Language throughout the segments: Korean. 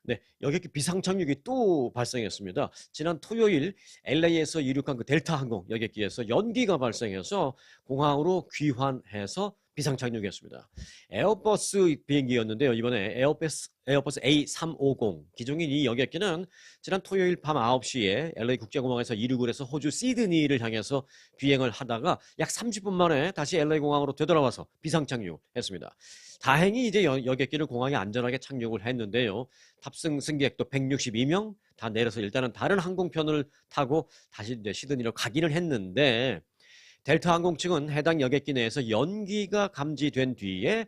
네, 여객기 비상착륙이 또 발생했습니다. 지난 토요일 LA에서 이륙한 그 델타 항공 여객기에서 연기가 발생해서 공항으로 귀환해서 비상착륙했습니다. 에어버스 비행기였는데요. 이번에 에어버스 A350 기종인 이 여객기는 지난 토요일 밤 9시에 LA 국제공항에서 이륙을 해서 호주 시드니를 향해서 비행을 하다가 약 30분 만에 다시 LA 공항으로 되돌아와서 비상착륙했습니다. 다행히 이제 여객기를 공항에 안전하게 착륙을 했는데요. 탑승 승객도 162명 다 내려서 일단은 다른 항공편을 타고 다시 이제 시드니로 가기는 했는데 델타 항공 측은 해당 여객기 내에서 연기가 감지된 뒤에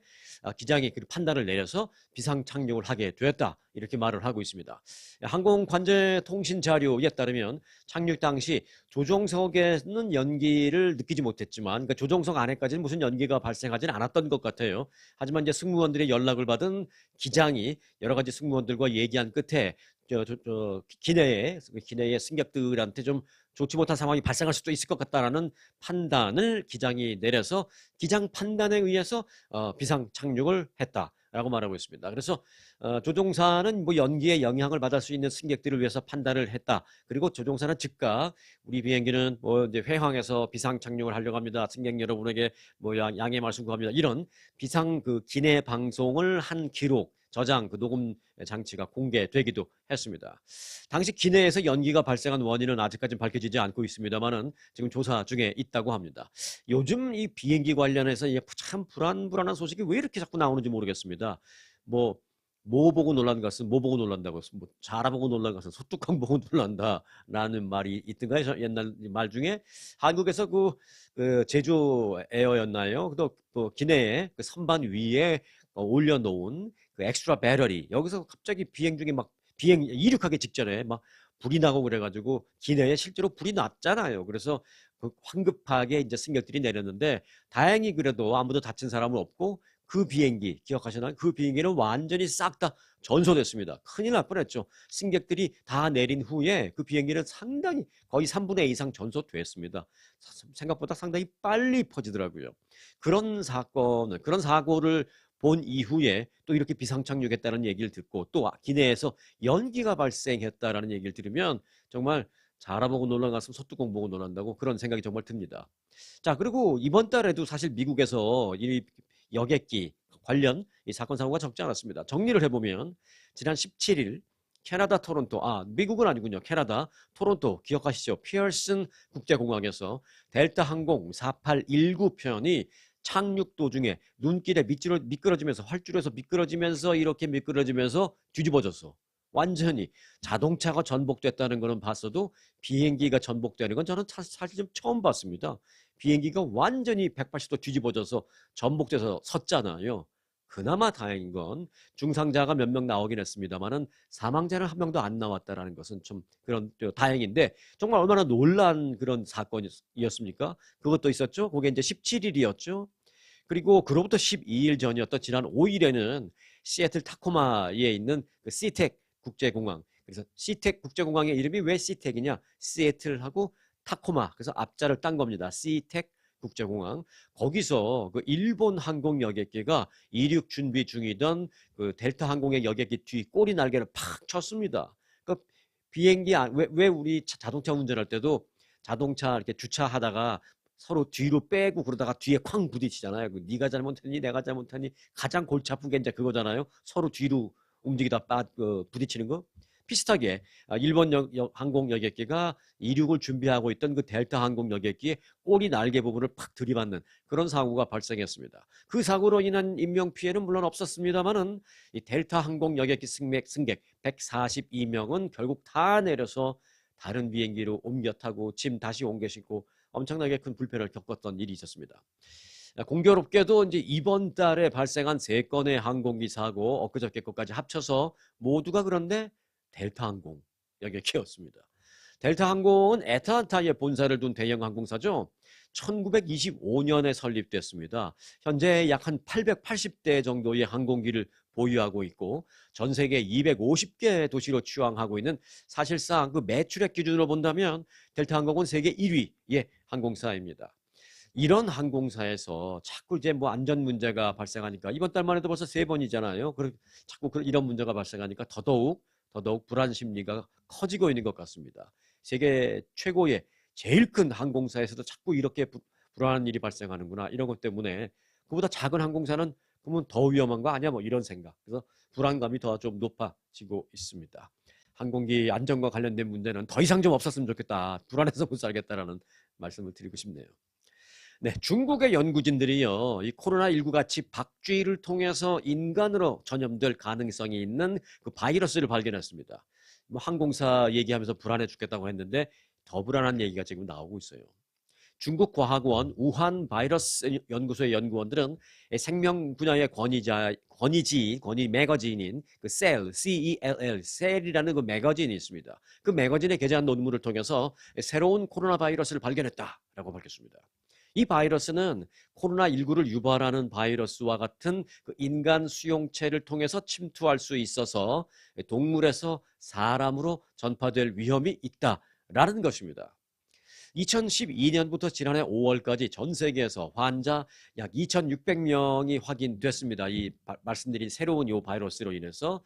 기장이 그 판단을 내려서 비상 착륙을 하게 되었다. 이렇게 말을 하고 있습니다. 항공 관제 통신 자료에 따르면 착륙 당시 조종석에는 연기를 느끼지 못했지만 그러니까 조종석 안에까지는 무슨 연기가 발생하지는 않았던 것 같아요. 하지만 이제 승무원들의 연락을 받은 기장이 여러 가지 승무원들과 얘기한 끝에 기내의 승객들한테 좀 좋지 못한 상황이 발생할 수도 있을 것 같다라는 판단을 기장이 내려서 기장 판단에 의해서 비상 착륙을 했다라고 말하고 있습니다. 그래서 조종사는 뭐 연기에 영향을 받을 수 있는 승객들을 위해서 판단을 했다. 그리고 조종사는 즉각 우리 비행기는 뭐 이제 회항에서 비상 착륙을 하려고 합니다. 승객 여러분에게 뭐 양해 말씀 구합니다. 이런 비상 그 기내 방송을 한 기록 저장 그 녹음 장치가 공개되기도 했습니다. 당시 기내에서 연기가 발생한 원인은 아직까지 밝혀지지 않고 있습니다만은 지금 조사 중에 있다고 합니다. 요즘 이 비행기 관련해서 참 불안한 소식이 왜 이렇게 자꾸 나오는지 모르겠습니다. 뭐 보고 놀란 것은 뭐 보고 놀란다고 뭐 자라 보고 놀란 것은 소뚜껑 보고 놀란다라는 말이 있던가요? 옛날 말 중에 한국에서 그 제주 에어였나요? 또 기내에 그 선반 위에 올려놓은 그 엑스트라 배터리 여기서 갑자기 비행 중에 막 비행 이륙하기 직전에 막 불이 나고 그래가지고 기내에 실제로 불이 났잖아요. 그래서 그 황급하게 이제 승객들이 내렸는데 다행히 그래도 아무도 다친 사람은 없고 그 비행기 기억하시나요? 그 비행기는 완전히 싹 다 전소됐습니다. 큰일 날 뻔했죠. 승객들이 다 내린 후에 그 비행기는 상당히 거의 3분의 2 이상 전소됐습니다. 생각보다 상당히 빨리 퍼지더라고요. 그런 사고를 본 이후에 또 이렇게 비상착륙했다는 얘기를 듣고 또 기내에서 연기가 발생했다라는 얘기를 들으면 정말 자라보고 놀란 가슴 소뚜껑 보고 놀란다고 그런 생각이 정말 듭니다. 자, 그리고 이번 달에도 사실 미국에서 이 여객기 관련 이 사건 사고가 적지 않았습니다. 정리를 해보면 지난 17일 캐나다 토론토, 미국은 아니군요. 캐나다 토론토 기억하시죠? 피어슨 국제공항에서 델타 항공 4819 편이 착륙 도중에 눈길에 미끄러지면서 활주로에서 미끄러지면서 이렇게 미끄러지면서 뒤집어졌어. 완전히 자동차가 전복됐다는 거는 봤어도 비행기가 전복되는 건 저는 사실 좀 처음 봤습니다. 비행기가 완전히 180도 뒤집어져서 전복돼서 섰잖아요. 그나마 다행인 건 중상자가 몇 명 나오긴 했습니다만은 사망자는 한 명도 안 나왔다라는 것은 좀 그런 다행인데 정말 얼마나 놀란 그런 사건이었습니까? 그것도 있었죠. 그게 이제 17일이었죠. 그리고 그로부터 12일 전이었던 지난 5일에는 시애틀 타코마에 있는 그 시텍 국제공항. 그래서 시텍 국제공항의 이름이 왜 시텍이냐? 시애틀하고 타코마. 그래서 앞자를 딴 겁니다. 시텍 국제공항. 거기서 그 일본 항공 여객기가 이륙 준비 중이던 그 델타 항공의 여객기 뒤 꼬리 날개를 팍 쳤습니다. 그 비행기 왜 우리 자동차 운전할 때도 자동차 이렇게 주차하다가 서로 뒤로 빼고 그러다가 뒤에 쾅 부딪히잖아요. 네가 잘못했니 내가 잘못했니 가장 골치 아픈 게 이제 그거잖아요. 서로 뒤로 움직이다 부딪히는 거. 비슷하게 일본 항공 여객기가 이륙을 준비하고 있던 그 델타 항공 여객기의 꼬리 날개 부분을 팍 들이받는 그런 사고가 발생했습니다. 그 사고로 인한 인명 피해는 물론 없었습니다만은 이 델타 항공 여객기 승객 142명은 결국 다 내려서 다른 비행기로 옮겨 타고 짐 다시 옮겨 싣고 엄청나게 큰 불편을 겪었던 일이 있었습니다. 공교롭게도 이제 이번 달에 발생한 3건의 항공기 사고 엊그저께 것까지 합쳐서 모두가 그런데 델타 항공 여객기였습니다. 델타 항공은 애틀랜타에 본사를 둔 대형 항공사죠. 1925년에 설립됐습니다. 현재 약 한 880대 정도의 항공기를 보유하고 있고 전 세계 250개 도시로 취항하고 있는 사실상 그 매출액 기준으로 본다면 델타 항공은 세계 1위의 항공사입니다. 이런 항공사에서 자꾸 이제 뭐 안전 문제가 발생하니까 이번 달만 해도 벌써 3번이잖아요. 자꾸 이런 문제가 발생하니까 더더욱 불안 심리가 커지고 있는 것 같습니다. 세계 최고의 제일 큰 항공사에서도 자꾸 이렇게 불안한 일이 발생하는구나. 이런 것 때문에 그보다 작은 항공사는 그러면 더 위험한 거 아니야? 뭐 이런 생각. 그래서 불안감이 더 좀 높아지고 있습니다. 항공기 안전과 관련된 문제는 더 이상 좀 없었으면 좋겠다. 불안해서 못 살겠다라는 말씀을 드리고 싶네요. 네, 중국의 연구진들이요, 이 코로나19 같이 박쥐를 통해서 인간으로 전염될 가능성이 있는 그 바이러스를 발견했습니다. 뭐 항공사 얘기하면서 불안해 죽겠다고 했는데 더 불안한 얘기가 지금 나오고 있어요. 중국 과학원 우한 바이러스 연구소의 연구원들은 생명 분야의 권위 매거진인 그 CELL, 셀이라는 그 매거진이 있습니다. 그 매거진에 게재한 논문을 통해서 새로운 코로나 바이러스를 발견했다라고 밝혔습니다. 이 바이러스는 코로나19를 유발하는 바이러스와 같은 그 인간 수용체를 통해서 침투할 수 있어서 동물에서 사람으로 전파될 위험이 있다라는 것입니다. 2012년부터 지난해 5월까지 전 세계에서 환자 약 2,600명이 확인됐습니다. 이 말씀드린 새로운 이 바이러스로 인해서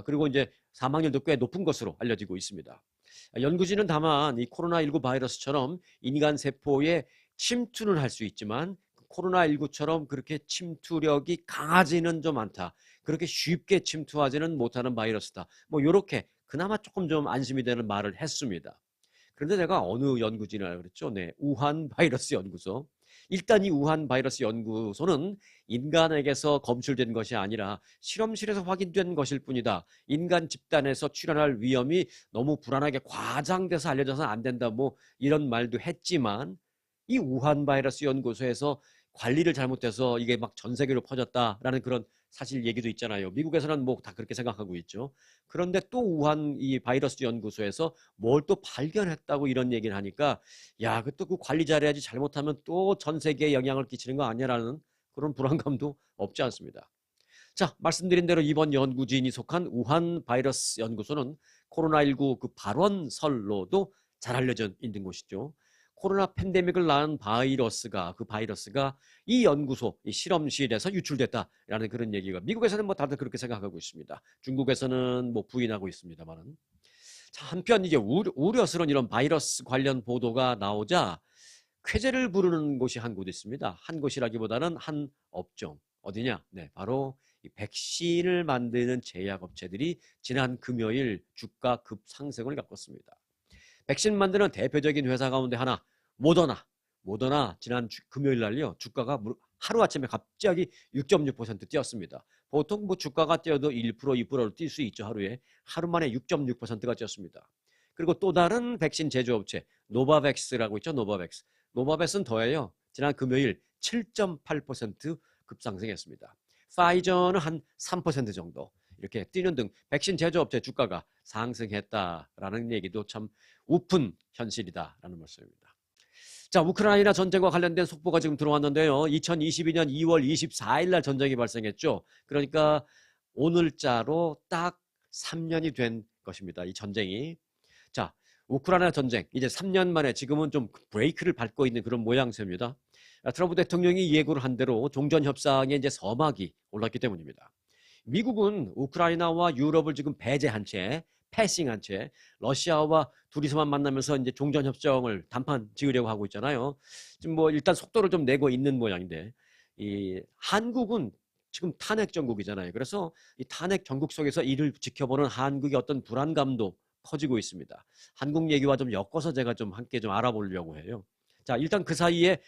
그리고 이제 사망률도 꽤 높은 것으로 알려지고 있습니다. 연구진은 다만 이 코로나19 바이러스처럼 인간 세포에 침투는 할 수 있지만 코로나19처럼 그렇게 침투력이 강하지는 좀 않다. 그렇게 쉽게 침투하지는 못하는 바이러스다. 뭐 이렇게 그나마 조금 좀 안심이 되는 말을 했습니다. 그런데 내가 어느 연구진을 그랬죠? 네, 우한 바이러스 연구소. 일단 이 우한 바이러스 연구소는 인간에게서 검출된 것이 아니라 실험실에서 확인된 것일 뿐이다. 인간 집단에서 출현할 위험이 너무 불안하게 과장돼서 알려져서는 안 된다. 뭐 이런 말도 했지만 이 우한 바이러스 연구소에서 관리를 잘못해서 이게 막 전 세계로 퍼졌다라는 그런 사실 얘기도 있잖아요. 미국에서는 뭐 다 그렇게 생각하고 있죠. 그런데 또 우한 이 바이러스 연구소에서 뭘 또 발견했다고 이런 얘기를 하니까 야, 그 또 그 관리 잘해야지 잘못하면 또 전 세계에 영향을 끼치는 거 아니야라는 그런 불안감도 없지 않습니다. 자, 말씀드린 대로 이번 연구진이 속한 우한 바이러스 연구소는 코로나19 그 발원설로도 잘 알려져 있는 곳이죠. 코로나 팬데믹을 낳은 그 바이러스가 이 연구소, 이 실험실에서 유출됐다라는 그런 얘기가 미국에서는 뭐 다들 그렇게 생각하고 있습니다. 중국에서는 뭐 부인하고 있습니다만은. 자, 한편 이제 우려스러운 이런 바이러스 관련 보도가 나오자 쾌재를 부르는 곳이 한 곳 있습니다. 한 곳이라기보다는 한 업종. 어디냐? 네, 바로 이 백신을 만드는 제약업체들이 지난 금요일 주가 급상승을 겪었습니다. 백신 만드는 대표적인 회사 가운데 하나, 모더나 지난 금요일 날요 주가가 하루아침에 갑자기 6.6% 뛰었습니다. 보통 뭐 주가가 뛰어도 1%, 2%로 뛸 수 있죠. 하루 만에 6.6%가 뛰었습니다. 그리고 또 다른 백신 제조업체 노바백스라고 있죠. 노바백스는 더해요. 지난 금요일 7.8% 급상승했습니다. 파이저는 한 3% 정도 이렇게 뛰는 등 백신 제조업체 주가가 상승했다라는 얘기도 참 우픈 현실이다라는 말씀입니다. 자, 우크라이나 전쟁과 관련된 속보가 지금 들어왔는데요. 2022년 2월 24일 날 전쟁이 발생했죠. 그러니까 오늘자로 딱 3년이 된 것입니다. 이 전쟁이. 자, 우크라이나 전쟁 이제 3년 만에 지금은 좀 브레이크를 밟고 있는 그런 모양새입니다. 트럼프 대통령이 예고를 한 대로 종전 협상에 이제 서막이 올랐기 때문입니다. 미국은 우크라이나와 유럽을 지금 배제한 채, 패싱한 채 러시아와 둘이서만 만나면서 이제 종전 협정을 단판 지으려고 하고 있잖아요. 지금 뭐 일단 속도를 좀 내고 있는 모양인데 이 한국은 지금 탄핵 정국이잖아요. 그래서 이 탄핵 정국 속에서 이를 지켜보는 한국의 어떤 불안감도 커지고 있습니다. 한국 얘기와 좀 엮어서 제가 좀 함께 좀 알아보려고 해요. 자, 일단 그 사이에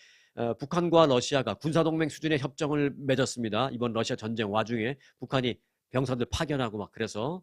북한과 러시아가 군사동맹 수준의 협정을 맺었습니다. 이번 러시아 전쟁 와중에 북한이 병사들 파견하고 막 그래서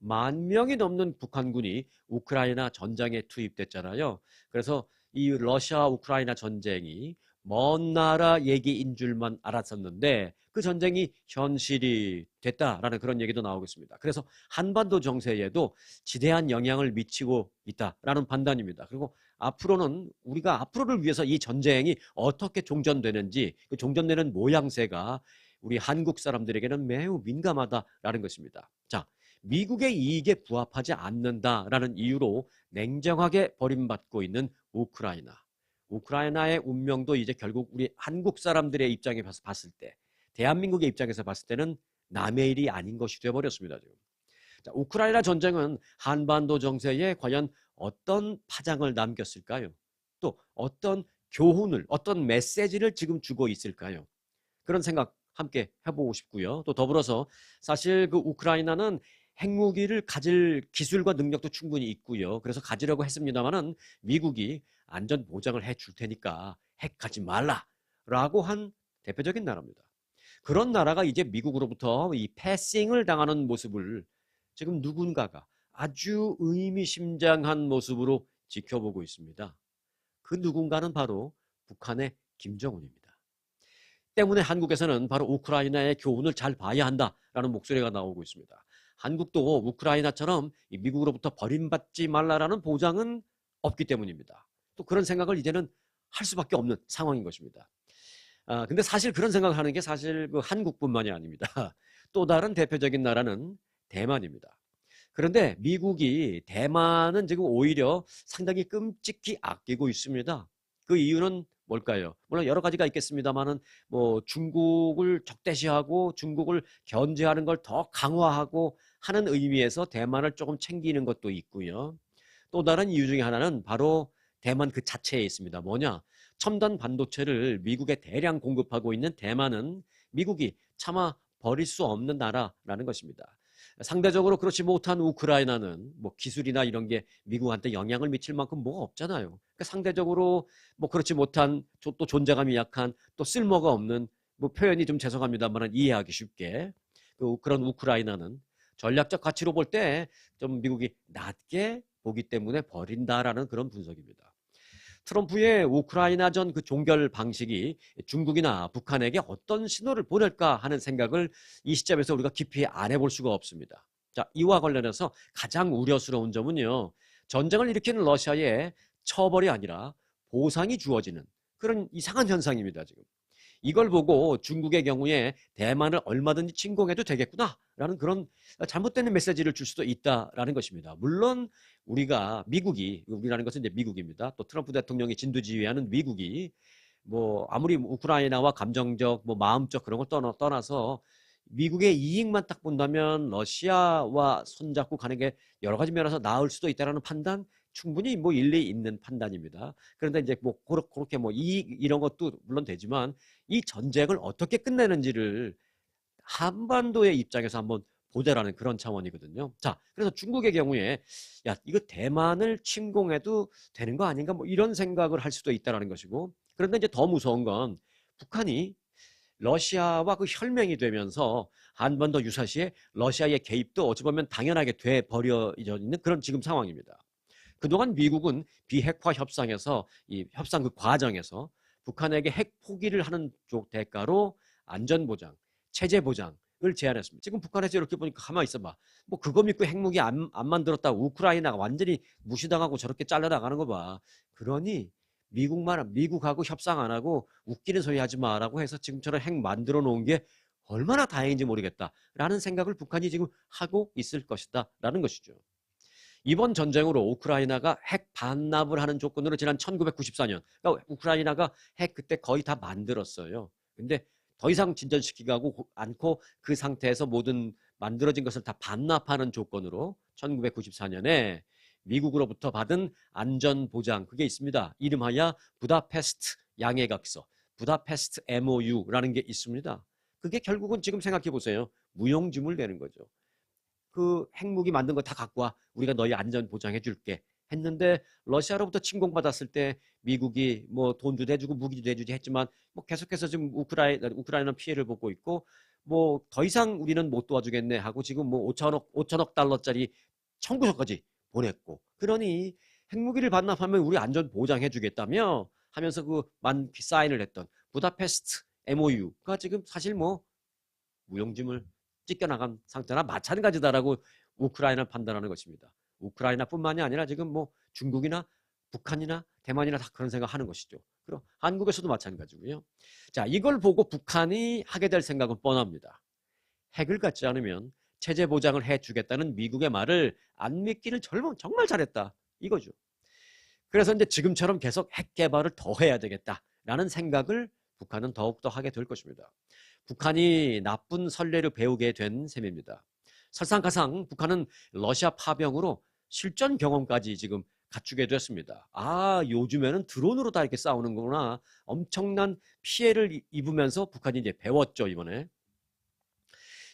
10,000명이 넘는 북한군이 우크라이나 전장에 투입됐잖아요. 그래서 이 러시아 우크라이나 전쟁이 먼 나라 얘기인 줄만 알았었는데 그 전쟁이 현실이 됐다라는 그런 얘기도 나오고 있습니다. 그래서 한반도 정세에도 지대한 영향을 미치고 있다라는 판단입니다. 그리고 앞으로는 우리가 앞으로를 위해서 이 전쟁이 어떻게 종전되는지 그 종전되는 모양새가 우리 한국 사람들에게는 매우 민감하다라는 것입니다. 자, 미국의 이익에 부합하지 않는다라는 이유로 냉정하게 버림받고 있는 우크라이나. 우크라이나의 운명도 이제 결국 우리 한국 사람들의 입장에 봤을 때, 대한민국의 입장에서 봤을 때는 남의 일이 아닌 것이 되어버렸습니다. 지금. 자, 우크라이나 전쟁은 한반도 정세에 과연 어떤 파장을 남겼을까요? 또 어떤 교훈을, 어떤 메시지를 지금 주고 있을까요? 그런 생각 함께 해보고 싶고요. 또 더불어서 사실 그 우크라이나는 핵무기를 가질 기술과 능력도 충분히 있고요. 그래서 가지려고 했습니다만은 미국이 안전 보장을 해줄 테니까 핵 가지 말라라고 한 대표적인 나라입니다. 그런 나라가 이제 미국으로부터 이 패싱을 당하는 모습을 지금 누군가가 아주 의미심장한 모습으로 지켜보고 있습니다. 그 누군가는 바로 북한의 김정은입니다. 때문에 한국에서는 바로 우크라이나의 교훈을 잘 봐야 한다라는 목소리가 나오고 있습니다. 한국도 우크라이나처럼 미국으로부터 버림받지 말라라는 보장은 없기 때문입니다. 또 그런 생각을 이제는 할 수밖에 없는 상황인 것입니다. 근데 사실 그런 생각을 하는 게 사실 그 한국뿐만이 아닙니다. 또 다른 대표적인 나라는 대만입니다. 그런데 미국이 대만은 지금 오히려 상당히 끔찍히 아끼고 있습니다. 그 이유는 뭘까요? 물론 여러 가지가 있겠습니다만은 뭐 중국을 적대시하고 중국을 견제하는 걸 더 강화하고 하는 의미에서 대만을 조금 챙기는 것도 있고요. 또 다른 이유 중에 하나는 바로 대만 그 자체에 있습니다. 뭐냐? 첨단 반도체를 미국에 대량 공급하고 있는 대만은 미국이 차마 버릴 수 없는 나라라는 것입니다. 상대적으로 그렇지 못한 우크라이나는 뭐 기술이나 이런 게 미국한테 영향을 미칠 만큼 뭐가 없잖아요. 그러니까 상대적으로 뭐 그렇지 못한 또 존재감이 약한 또 쓸모가 없는 뭐 표현이 좀 죄송합니다만 이해하기 쉽게 그런 우크라이나는 전략적 가치로 볼 때 좀 미국이 낮게 보기 때문에 버린다라는 그런 분석입니다. 트럼프의 우크라이나전 그 종결 방식이 중국이나 북한에게 어떤 신호를 보낼까 하는 생각을 이 시점에서 우리가 깊이 안 해볼 수가 없습니다. 자, 이와 관련해서 가장 우려스러운 점은요. 전쟁을 일으키는 러시아에 처벌이 아니라 보상이 주어지는 그런 이상한 현상입니다, 지금. 이걸 보고 중국의 경우에 대만을 얼마든지 침공해도 되겠구나라는 그런 잘못된 메시지를 줄 수도 있다라는 것입니다. 물론 우리라는 것은 이제 미국입니다. 또 트럼프 대통령이 진두지휘하는 미국이 뭐 아무리 우크라이나와 감정적, 뭐 마음적 그런 걸 떠나서 미국의 이익만 딱 본다면 러시아와 손잡고 가는 게 여러 가지 면에서 나을 수도 있다라는 판단 충분히 뭐 일리 있는 판단입니다. 그런데 이제 뭐 그렇게 뭐 이익 이런 것도 물론 되지만 이 전쟁을 어떻게 끝내는지를 한반도의 입장에서 한번 보자라는 그런 차원이거든요. 자, 그래서 중국의 경우에 야, 이거 대만을 침공해도 되는 거 아닌가 뭐 이런 생각을 할 수도 있다라는 것이고 그런데 이제 더 무서운 건 북한이 러시아와 그 혈맹이 되면서 한반도 유사시에 러시아의 개입도 어찌 보면 당연하게 돼 버려 있는 그런 지금 상황입니다. 그동안 미국은 비핵화 협상에서 이 협상 그 과정에서 북한에게 핵 포기를 하는 쪽 대가로 안전보장, 체제보장을 제안했습니다. 지금 북한에서 이렇게 보니까 가만히 있어봐. 뭐 그거 믿고 핵무기 안 만들었다. 우크라이나가 완전히 무시당하고 저렇게 잘려나가는 거 봐. 그러니 미국하고 협상 안 하고 웃기는 소리 하지 마라고 해서 지금처럼 핵 만들어 놓은 게 얼마나 다행인지 모르겠다라는 생각을 북한이 지금 하고 있을 것이다라는 것이죠. 이번 전쟁으로 우크라이나가 핵 반납을 하는 조건으로 지난 1994년, 그러니까 우크라이나가 핵 그때 거의 다 만들었어요. 근데 더 이상 진전시키고 않고 그 상태에서 모든 만들어진 것을 다 반납하는 조건으로 1994년에 미국으로부터 받은 안전보장 그게 있습니다. 이름하여 부다페스트 양해각서, 부다페스트 MOU라는 게 있습니다. 그게 결국은 지금 생각해 보세요. 무용지물 되는 거죠. 그 핵무기 만든 거 다 갖고 와. 우리가 너희 안전 보장해 줄게. 했는데 러시아로부터 침공받았을 때 미국이 뭐 돈도 내주고 무기도 내주지 했지만 뭐 계속해서 지금 우크라이나 피해를 보고 있고 뭐 더 이상 우리는 못 도와주겠네 하고 지금 뭐 5천억 달러짜리 청구서까지 보냈고 그러니 핵무기를 반납하면 우리 안전 보장해 주겠다며 하면서 그 사인을 했던 부다페스트 MOU가 지금 사실 뭐 무용지물 찢겨나간 상태나 마찬가지다라고 우크라이나를 판단하는 것입니다. 우크라이나뿐만이 아니라 지금 뭐 중국이나 북한이나 대만이나 다 그런 생각하는 것이죠. 그럼 한국에서도 마찬가지고요. 자, 이걸 보고 북한이 하게 될 생각은 뻔합니다. 핵을 갖지 않으면 체제 보장을 해주겠다는 미국의 말을 안 믿기를 정말 잘했다. 이거죠. 그래서 이제 지금처럼 계속 핵 개발을 더 해야 되겠다라는 생각을 북한은 더욱더 하게 될 것입니다. 북한이 나쁜 선례를 배우게 된 셈입니다. 설상가상 북한은 러시아 파병으로 실전 경험까지 지금 갖추게 됐습니다. 아, 요즘에는 드론으로 다 이렇게 싸우는구나. 엄청난 피해를 입으면서 북한이 이제 배웠죠, 이번에.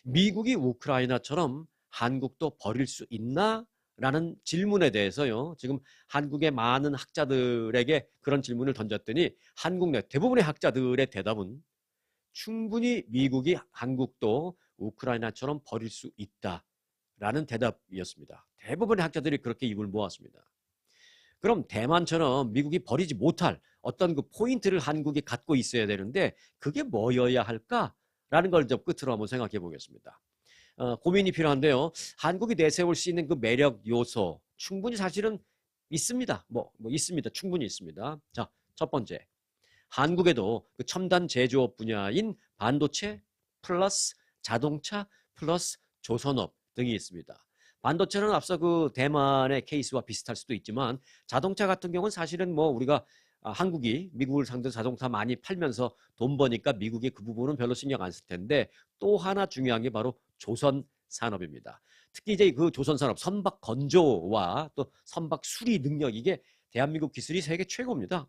미국이 우크라이나처럼 한국도 버릴 수 있나? 라는 질문에 대해서요. 지금 한국의 많은 학자들에게 그런 질문을 던졌더니 한국 내 대부분의 학자들의 대답은 충분히 미국이 한국도 우크라이나처럼 버릴 수 있다라는 대답이었습니다. 대부분의 학자들이 그렇게 입을 모았습니다. 그럼 대만처럼 미국이 버리지 못할 어떤 그 포인트를 한국이 갖고 있어야 되는데 그게 뭐여야 할까라는 걸 좀 끝으로 한번 생각해 보겠습니다. 고민이 필요한데요. 한국이 내세울 수 있는 그 매력 요소 충분히 사실은 있습니다. 있습니다. 충분히 있습니다. 자, 첫 번째. 한국에도 그 첨단 제조업 분야인 반도체 플러스 자동차 플러스 조선업 등이 있습니다. 반도체는 앞서 그 대만의 케이스와 비슷할 수도 있지만 자동차 같은 경우는 사실은 우리가 한국이 미국을 상대로 자동차 많이 팔면서 돈 버니까 미국이 그 부분은 별로 신경 안 쓸 텐데 또 하나 중요한 게 바로 조선 산업입니다. 특히 이제 그 조선 산업 선박 건조와 또 선박 수리 능력 이게 대한민국 기술이 세계 최고입니다.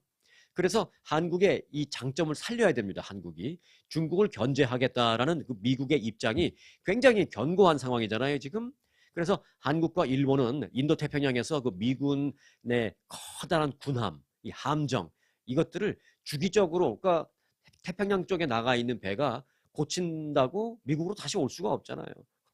그래서 한국의 이 장점을 살려야 됩니다. 한국이 중국을 견제하겠다라는 그 미국의 입장이 굉장히 견고한 상황이잖아요. 지금. 그래서 한국과 일본은 인도태평양에서 그 미군의 커다란 군함, 이 함정 이것들을 주기적으로 그러니까 태평양 쪽에 나가 있는 배가 고친다고 미국으로 다시 올 수가 없잖아요.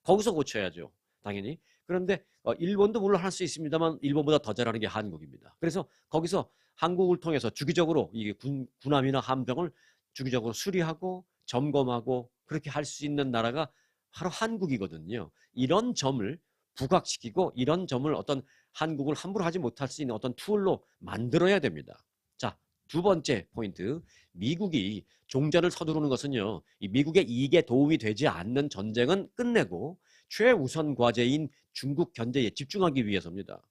거기서 고쳐야죠. 당연히. 그런데 일본도 물론 할 수 있습니다만 일본보다 더 잘하는 게 한국입니다. 그래서 거기서 한국을 통해서 주기적으로 이 군함이나 함정을 주기적으로 수리하고 점검하고 그렇게 할 수 있는 나라가 바로 한국이거든요. 이런 점을 부각시키고 이런 점을 어떤 한국을 함부로 하지 못할 수 있는 어떤 툴로 만들어야 됩니다. 자, 두 번째 포인트. 미국이 종전을 서두르는 것은요. 이 미국의 이익에 도움이 되지 않는 전쟁은 끝내고 최우선 과제인 중국 견제에 집중하기 위해서입니다.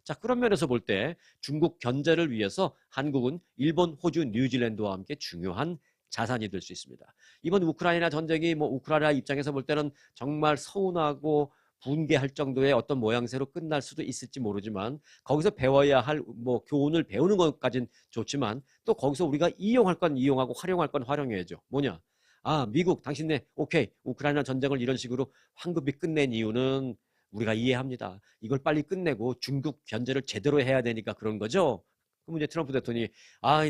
자, 그런 면에서 볼 때 중국 견제를 위해서 한국은 일본, 호주, 뉴질랜드와 함께 중요한 자산이 될 수 있습니다. 이번 우크라이나 전쟁이 우크라이나 입장에서 볼 때는 정말 서운하고 분개할 정도의 어떤 모양새로 끝날 수도 있을지 모르지만 거기서 배워야 할 교훈을 배우는 것까지는 좋지만 또 거기서 우리가 이용할 건 이용하고 활용할 건 활용해야죠. 뭐냐? 아, 미국 당신네 오케이 우크라이나 전쟁을 이런 식으로 황급히 끝낸 이유는 우리가 이해합니다. 이걸 빨리 끝내고 중국 견제를 제대로 해야 되니까 그런 거죠. 그럼 이제 트럼프 대통령이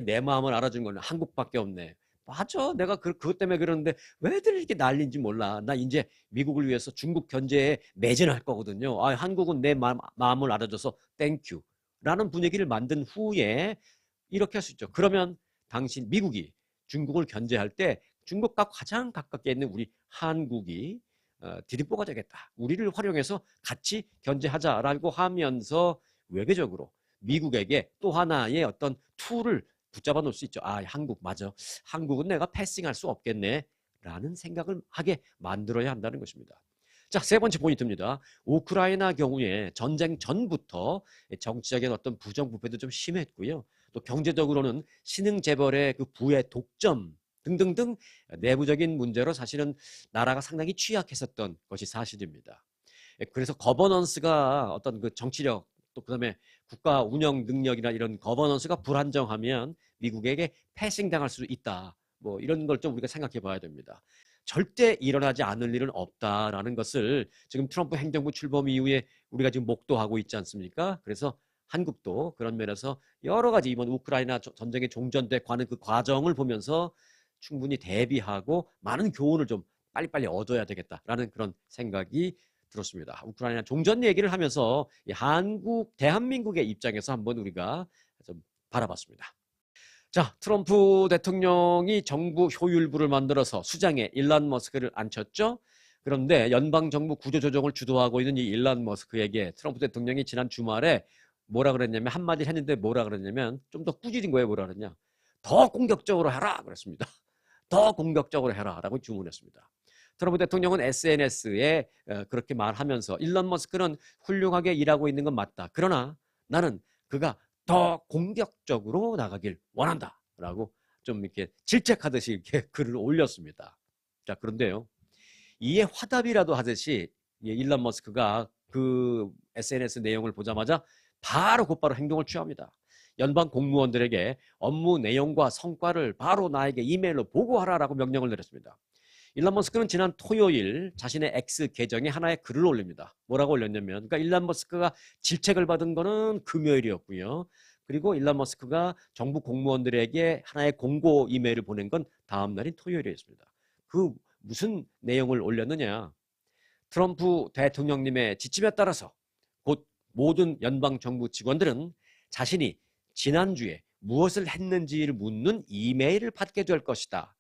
내 마음을 알아준 건 한국밖에 없네. 맞아. 내가 그것 때문에 그러는데 왜들 이렇게 난리인지 몰라. 나 이제 미국을 위해서 중국 견제에 매진할 거거든요. 한국은 내 마음을 알아줘서 땡큐. 라는 분위기를 만든 후에 이렇게 할 수 있죠. 그러면 당신 미국이 중국을 견제할 때 중국과 가장 가깝게 있는 우리 한국이 디딤보가 되겠다. 우리를 활용해서 같이 견제하자라고 하면서 외교적으로 미국에게 또 하나의 어떤 툴을 붙잡아 놓을 수 있죠. 한국 맞아. 한국은 내가 패싱할 수 없겠네. 라는 생각을 하게 만들어야 한다는 것입니다. 자, 세 번째 포인트입니다. 우크라이나 경우에 전쟁 전부터 정치적인 어떤 부정부패도 좀 심했고요. 또 경제적으로는 신흥재벌의 그 부의 독점 등등등 내부적인 문제로 사실은 나라가 상당히 취약했었던 것이 사실입니다. 그래서 거버넌스가 어떤 그 정치력 또 그다음에 국가 운영 능력이나 이런 거버넌스가 불안정하면 미국에게 패싱당할 수 있다. 이런 걸 좀 우리가 생각해 봐야 됩니다. 절대 일어나지 않을 일은 없다라는 것을 지금 트럼프 행정부 출범 이후에 우리가 지금 목도하고 있지 않습니까? 그래서 한국도 그런 면에서 여러 가지 이번 우크라이나 전쟁에 종전돼 가는 그 과정을 보면서 충분히 대비하고 많은 교훈을 좀 빨리빨리 얻어야 되겠다라는 그런 생각이 들었습니다. 우크라이나 종전 얘기를 하면서 대한민국의 입장에서 한번 우리가 좀 바라봤습니다. 자, 트럼프 대통령이 정부 효율부를 만들어서 수장에 일론 머스크를 앉혔죠. 그런데 연방정부 구조조정을 주도하고 있는 이 일론 머스크에게 트럼프 대통령이 지난 주말에 뭐라 그랬냐면 한마디 했는데 뭐라 그랬냐면 좀 더 꾸짖은 거예요. 뭐라 그랬냐. 더 공격적으로 해라 그랬습니다. 더 공격적으로 해라라고 주문했습니다. 트럼프 대통령은 SNS에 그렇게 말하면서 일론 머스크는 훌륭하게 일하고 있는 건 맞다. 그러나 나는 그가 더 공격적으로 나가길 원한다라고 좀 이렇게 질책하듯이 이렇게 글을 올렸습니다. 자, 그런데요. 이에 화답이라도 하듯이 일론 머스크가 그 SNS 내용을 보자마자 곧바로 행동을 취합니다. 연방 공무원들에게 업무 내용과 성과를 바로 나에게 이메일로 보고하라라고 명령을 내렸습니다. 일론 머스크는 지난 토요일 자신의 X 계정에 하나의 글을 올립니다. 뭐라고 올렸냐면, 그러니까 일론 머스크가 질책을 받은 거는 금요일이었고요. 그리고 일론 머스크가 정부 공무원들에게 하나의 공고 이메일을 보낸 건 다음 날인 토요일이었습니다. 그 무슨 내용을 올렸느냐? 트럼프 대통령님의 지침에 따라서 곧 모든 연방 정부 직원들은 자신이 지난주에 무엇을 했는지를 묻는 이메일을 받게 될 것이다.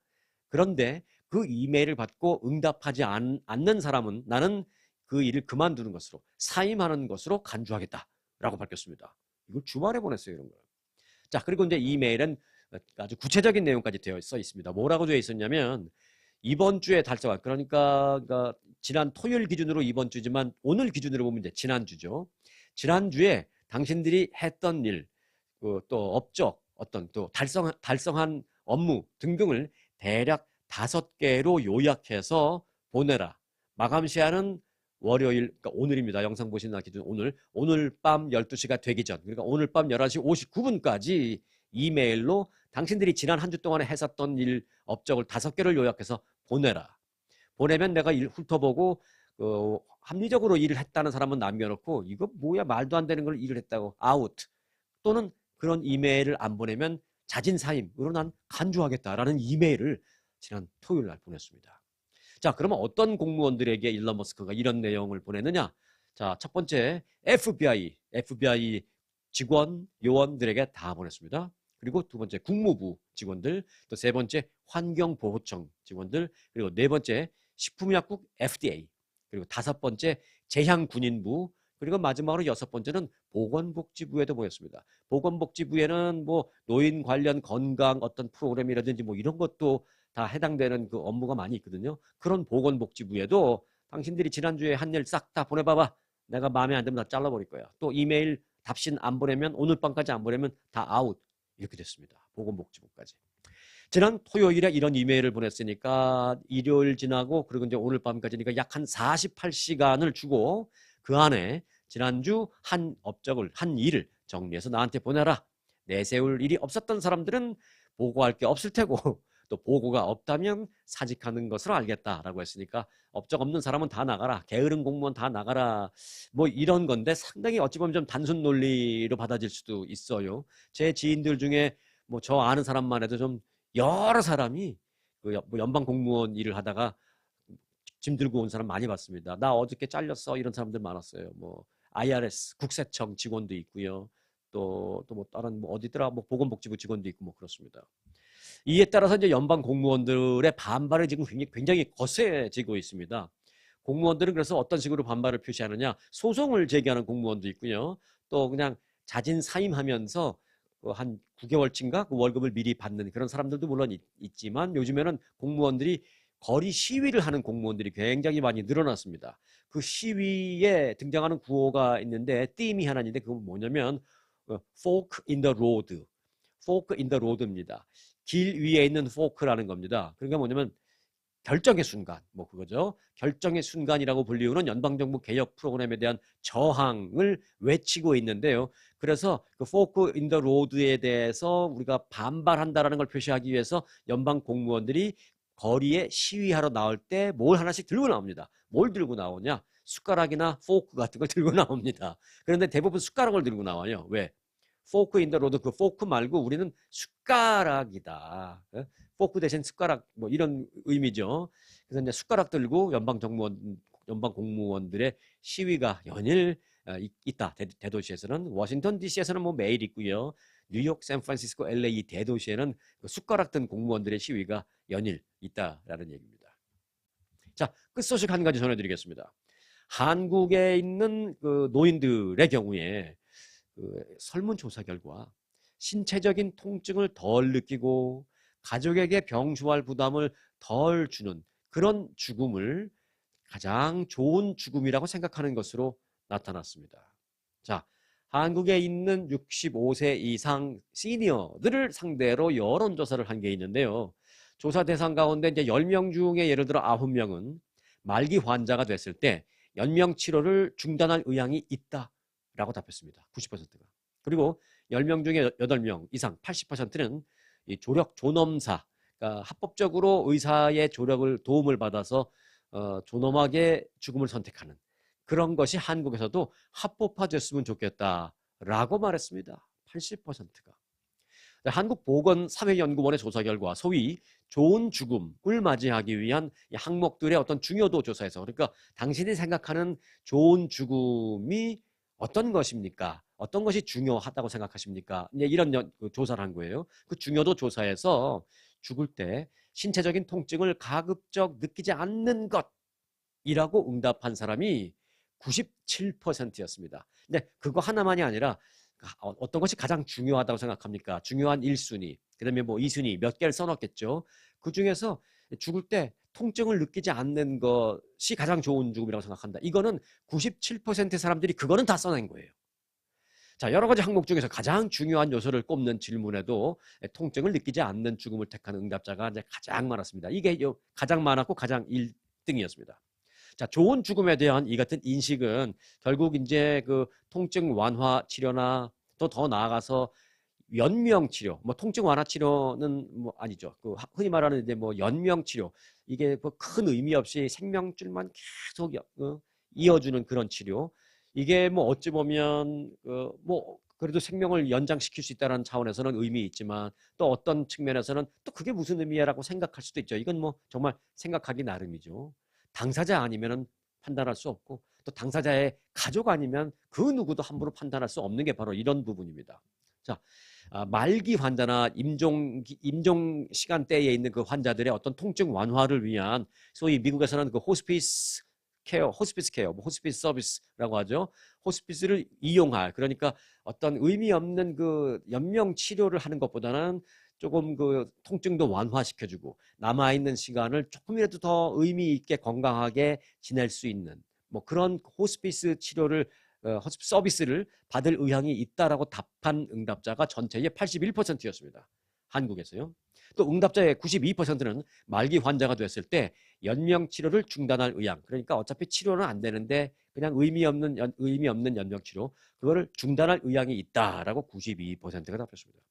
그런데 그 이메일을 받고 응답하지 않는 사람은 나는 그 일을 그만두는 것으로, 사임하는 것으로 간주하겠다라고 밝혔습니다. 이걸 주말에 보냈어요, 이런 걸. 자, 그리고 이제 이메일은 아주 구체적인 내용까지 되어 있습니다. 뭐라고 되어 있었냐면, 이번 주에 달성한, 그러니까 지난 토요일 기준으로 이번 주지만 오늘 기준으로 보면 이제 지난주죠. 지난주에 당신들이 했던 일, 또 업적, 어떤 또 달성한 업무 등등을 대략 5개로 요약해서 보내라. 마감 시한은 월요일, 그러니까 오늘입니다. 영상 보시는 날 기준 오늘 밤 12시가 되기 전, 그러니까 오늘 밤 11시 59분까지 이메일로 당신들이 지난 한 주 동안에 했었던 일, 업적을 5개를 요약해서 보내라. 보내면 내가 훑어보고 합리적으로 일을 했다는 사람은 남겨놓고, 이거 뭐야 말도 안 되는 걸 일을 했다고 아웃, 또는 그런 이메일을 안 보내면 자진 사임으로 난 간주하겠다라는 이메일을 지난 토요일 날 보냈습니다. 자, 그러면 어떤 공무원들에게 일론 머스크가 이런 내용을 보냈느냐? 자, 첫 번째 FBI 직원, 요원들에게 다 보냈습니다. 그리고 두 번째 국무부 직원들, 또 세 번째 환경보호청 직원들, 그리고 네 번째 식품의약국 FDA, 그리고 다섯 번째 재향군인부, 그리고 마지막으로 여섯 번째는 보건복지부에도 보냈습니다. 보건복지부에는 뭐 노인 관련 건강 어떤 프로그램이라든지 뭐 이런 것도 다 해당되는 그 업무가 많이 있거든요. 그런 보건복지부에도 당신들이 지난주에 한 일 싹 다 보내봐봐. 내가 마음에 안 들면 다 잘라버릴 거야. 또 이메일 답신 안 보내면, 오늘 밤까지 안 보내면 다 아웃. 이렇게 됐습니다. 보건복지부까지. 지난 토요일에 이런 이메일을 보냈으니까 일요일 지나고 그리고 이제 오늘 밤까지니까 약 한 48시간을 주고 그 안에 지난주 한 업적을, 한 일을 정리해서 나한테 보내라. 내세울 일이 없었던 사람들은 보고할 게 없을 테고 또 보고가 없다면 사직하는 것으로 알겠다라고 했으니까 업적 없는 사람은 다 나가라. 게으른 공무원 다 나가라. 뭐 이런 건데 상당히 어찌 보면 좀 단순 논리로 받아질 수도 있어요. 제 지인들 중에 뭐 저 아는 사람만 해도 좀 여러 사람이 그 연방 공무원 일을 하다가 짐 들고 온 사람 많이 봤습니다. 나 어저께 잘렸어 이런 사람들 많았어요. 뭐 IRS 국세청 직원도 있고요. 또 뭐 다른 뭐 어디더라 뭐 보건복지부 직원도 있고 뭐 그렇습니다. 이에 따라서 이제 연방 공무원들의 반발이 지금 굉장히 거세지고 있습니다. 공무원들은 그래서 어떤 식으로 반발을 표시하느냐, 소송을 제기하는 공무원도 있고요. 또 그냥 자진 사임하면서 한 9개월치인가 그 월급을 미리 받는 그런 사람들도 물론 있지만, 요즘에는 공무원들이 거리 시위를 하는 공무원들이 굉장히 많이 늘어났습니다. 그 시위에 등장하는 구호가 있는데, 띠임이 하나 있는데 그건 뭐냐면 fork in the road, fork in the road입니다. 길 위에 있는 fork라는 겁니다. 그러니까 뭐냐면 결정의 순간, 뭐 그거죠. 결정의 순간이라고 불리우는 연방정부 개혁 프로그램에 대한 저항을 외치고 있는데요. 그래서 그 fork in the road에 대해서 우리가 반발한다라는 걸 표시하기 위해서 연방 공무원들이 거리에 시위하러 나올 때 뭘 하나씩 들고 나옵니다. 뭘 들고 나오냐? 숟가락이나 포크 같은 걸 들고 나옵니다. 그런데 대부분 숟가락을 들고 나와요. 왜? 포크 인 더 로드, 그 포크 말고 우리는 숟가락이다. 포크 대신 숟가락, 뭐 이런 의미죠. 그래서 이제 숟가락 들고 연방 공무원들의 시위가 연일 있다. 대도시에서는, 워싱턴 DC에서는 뭐 매일 있고요. 뉴욕, 샌프란시스코, LA 대도시에는 그 숟가락 든 공무원들의 시위가 연일 있다라는 얘기입니다. 자, 끝소식 한 가지 전해드리겠습니다. 한국에 있는 그 노인들의 경우에 그 설문조사 결과 신체적인 통증을 덜 느끼고 가족에게 병주할 부담을 덜 주는 그런 죽음을 가장 좋은 죽음이라고 생각하는 것으로 나타났습니다. 자, 한국에 있는 65세 이상 시니어들을 상대로 여론조사를 한 게 있는데요. 조사 대상 가운데 이제 10명 중에 예를 들어 9명은 말기 환자가 됐을 때 연명 치료를 중단할 의향이 있다라고 답했습니다. 90%가. 그리고 10명 중에 8명 이상 80%는 이 조력 존엄사, 그러니까 합법적으로 의사의 조력을 도움을 받아서 존엄하게 죽음을 선택하는 그런 것이 한국에서도 합법화됐으면 좋겠다라고 말했습니다. 80%가. 한국보건사회연구원의 조사 결과 소위 좋은 죽음을 맞이하기 위한 항목들의 어떤 중요도 조사에서, 그러니까 당신이 생각하는 좋은 죽음이 어떤 것입니까? 어떤 것이 중요하다고 생각하십니까? 이런 조사를 한 거예요. 그 중요도 조사에서 죽을 때 신체적인 통증을 가급적 느끼지 않는 것이라고 응답한 사람이 97%였습니다. 근데 그거 하나만이 아니라 어떤 것이 가장 중요하다고 생각합니까? 중요한 1순위, 그 다음에 뭐 2순위 몇 개를 써놓겠죠. 그 중에서 죽을 때 통증을 느끼지 않는 것이 가장 좋은 죽음이라고 생각한다. 이거는 97%의 사람들이 그거는 다 써낸 거예요. 자, 여러 가지 항목 중에서 가장 중요한 요소를 꼽는 질문에도 통증을 느끼지 않는 죽음을 택하는 응답자가 이제 가장 많았습니다. 이게 가장 많았고 가장 1등이었습니다. 자, 좋은 죽음에 대한 이 같은 인식은 결국 이제 그 통증 완화 치료나 또 더 나아가서 연명 치료, 뭐 통증 완화 치료는 뭐 아니죠. 그 흔히 말하는 이제 뭐 연명 치료, 이게 뭐 큰 의미 없이 생명줄만 계속 이어주는 그런 치료. 이게 뭐 어찌 보면 뭐 그래도 생명을 연장시킬 수 있다는 차원에서는 의미 있지만 또 어떤 측면에서는 또 그게 무슨 의미야라고 생각할 수도 있죠. 이건 뭐 정말 생각하기 나름이죠. 당사자 아니면은 판단할 수 없고 또 당사자의 가족 아니면 그 누구도 함부로 판단할 수 없는 게 바로 이런 부분입니다. 자, 말기 환자나 임종 시간대에 있는 그 환자들의 어떤 통증 완화를 위한 소위 미국에서는 그 호스피스 케어, 뭐 호스피스 서비스라고 하죠. 호스피스를 이용할, 그러니까 어떤 의미 없는 그 연명 치료를 하는 것보다는 조금 그 통증도 완화시켜주고 남아있는 시간을 조금이라도 더 의미 있게 건강하게 지낼 수 있는 뭐 그런 호스피스 치료를 호스피스 서비스를 받을 의향이 있다라고 답한 응답자가 전체의 81%였습니다. 한국에서요. 또 응답자의 92%는 말기 환자가 됐을 때 연명 치료를 중단할 의향, 그러니까 어차피 치료는 안 되는데 그냥 의미 없는 연명 치료, 그거를 중단할 의향이 있다라고 92%가 답했습니다.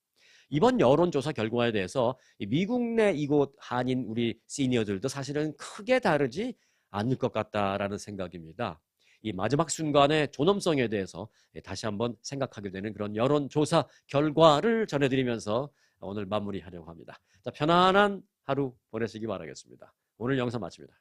이번 여론조사 결과에 대해서 미국 내 이곳 한인 우리 시니어들도 사실은 크게 다르지 않을 것 같다라는 생각입니다. 이 마지막 순간의 존엄성에 대해서 다시 한번 생각하게 되는 그런 여론조사 결과를 전해드리면서 오늘 마무리하려고 합니다. 자, 편안한 하루 보내시기 바라겠습니다. 오늘 영상 마칩니다.